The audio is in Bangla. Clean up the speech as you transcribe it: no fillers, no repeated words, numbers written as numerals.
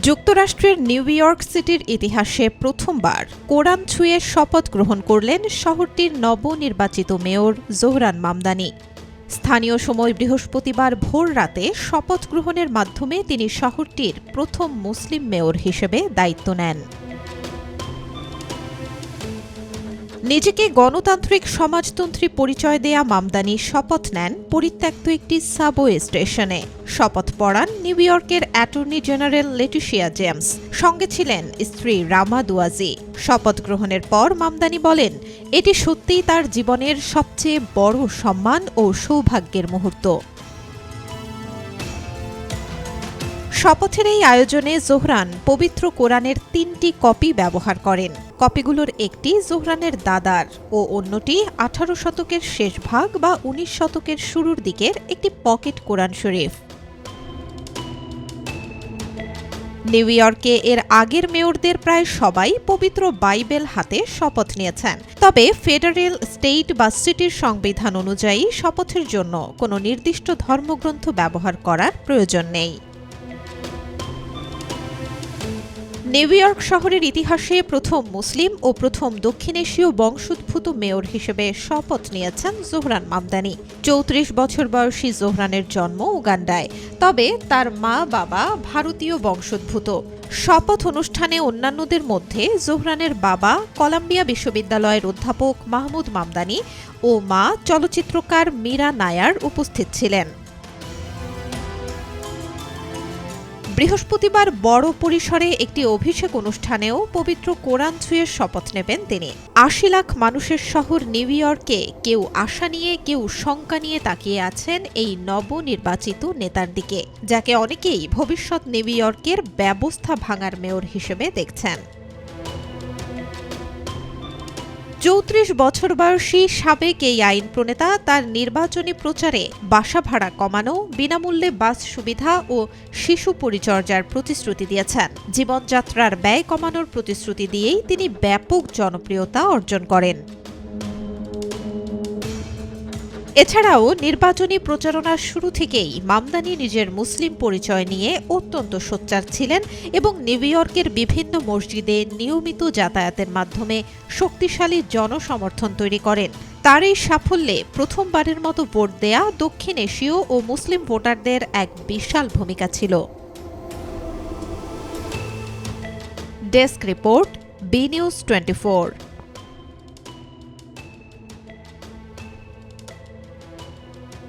যুক্তরাষ্ট্রের নিউ ইয়র্ক সিটির ইতিহাসে প্রথমবার কোরআন ছুঁয়ে শপথ গ্রহণ করলেন শহরটির নবনির্বাচিত মেয়র জোহরান মামদানি। স্থানীয় সময় বৃহস্পতিবার ভোর রাতে শপথ গ্রহণের মাধ্যমে তিনি শহরটির প্রথম মুসলিম মেয়র হিসেবে দায়িত্ব নেন। নিজেকে গণতান্ত্রিক সমাজতন্ত্রী পরিচয় দেয়া মামদানি শপথ নেন পরিত্যক্ত একটি সাবওয়ে স্টেশনে। শপথ পড়ান নিউ ইয়র্কের অ্যাটর্নি জেনারেল লেটিশিয়া জেমস, সঙ্গে ছিলেন স্ত্রী রামা দুয়াজি। শপথ গ্রহণের পর মামদানি বলেন, এটি সত্যিই তার জীবনের সবচেয়ে বড় সম্মান ও সৌভাগ্যের মুহূর্ত। শপথের এই আয়োজনে জোহরান পবিত্র কোরআনের ৩টি কপি ব্যবহার করেন। কপিগুলোর একটি জোহরানের দাদার ও অন্যটি ১৮ শতকের শেষ ভাগ বা ১৯ শতকের শুরুর দিকের একটি পকেট কোরআন শরীফ। নিউ ইয়র্কে এর আগের মেয়রদের প্রায় সবাই পবিত্র বাইবেল হাতে শপথ নিয়েছেন। তবে ফেডারেল, স্টেট বা সিটির সংবিধান অনুযায়ী শপথের জন্য কোনো নির্দিষ্ট ধর্মগ্রন্থ ব্যবহার করার প্রয়োজন নেই। নিউ ইয়র্ক শহরের ইতিহাসে প্রথম মুসলিম ও প্রথম দক্ষিণ এশীয় বংশোদ্ভূত মেয়র হিসেবে শপথ নিয়েছেন জোহরান মামদানি। ৩৪ বছর বয়সী জোহরানের জন্ম উগান্ডায়, তবে তার মা-বাবা ভারতীয় বংশোদ্ভূত। শপথ অনুষ্ঠানে অন্যান্যদের মধ্যে জোহরানের বাবা কলাম্বিয়া বিশ্ববিদ্যালয়ের অধ্যাপক মাহমুদ মামদানি ও মা চলচ্চিত্রকার মীরা নায়ার উপস্থিত ছিলেন। বৃহস্পতিবার বড় পরিসরে একটি অভিষেক অনুষ্ঠানেও পবিত্র কোরআন ছুঁয়ে শপথ নেবেন তিনি। ৮০ লাখ মানুষের শহর নিউ ইয়র্কে কেউ আশা নিয়ে, কেউ শঙ্কা নিয়ে তাকিয়ে আছেন এই নবনির্বাচিত নেতার দিকে, যাকে অনেকেই ভবিষ্যৎ নিউ ইয়র্কের ব্যবস্থা ভাঙার মেয়র হিসেবে দেখছেন। ৩৪ বছর বয়সী সাবেক এই আইন প্রণেতা তার নির্বাচনী প্রচারে বাসা ভাড়া কমানো, বিনামূল্যে বাস সুবিধা ও শিশু পরিচর্যার প্রতিশ্রুতি দিয়েছেন। জীবনযাত্রার ব্যয় কমানোর প্রতিশ্রুতি দিয়েই তিনি ব্যাপক জনপ্রিয়তা অর্জন করেন। এছাড়াও নির্বাচনী প্রচারণার শুরু থেকেই মামদানি নিজের মুসলিম পরিচয় নিয়ে অত্যন্ত সোচ্চার ছিলেন এবং নিউ ইয়র্কের বিভিন্ন মসজিদে নিয়মিত যাতায়াতের মাধ্যমে শক্তিশালী জনসমর্থন তৈরি করেন। তার এই সাফল্যে প্রথমবারের মতো ভোট দেয়া দক্ষিণ এশীয় ও মুসলিম ভোটারদের এক বিশাল ভূমিকা ছিল। Desk report, B news 24।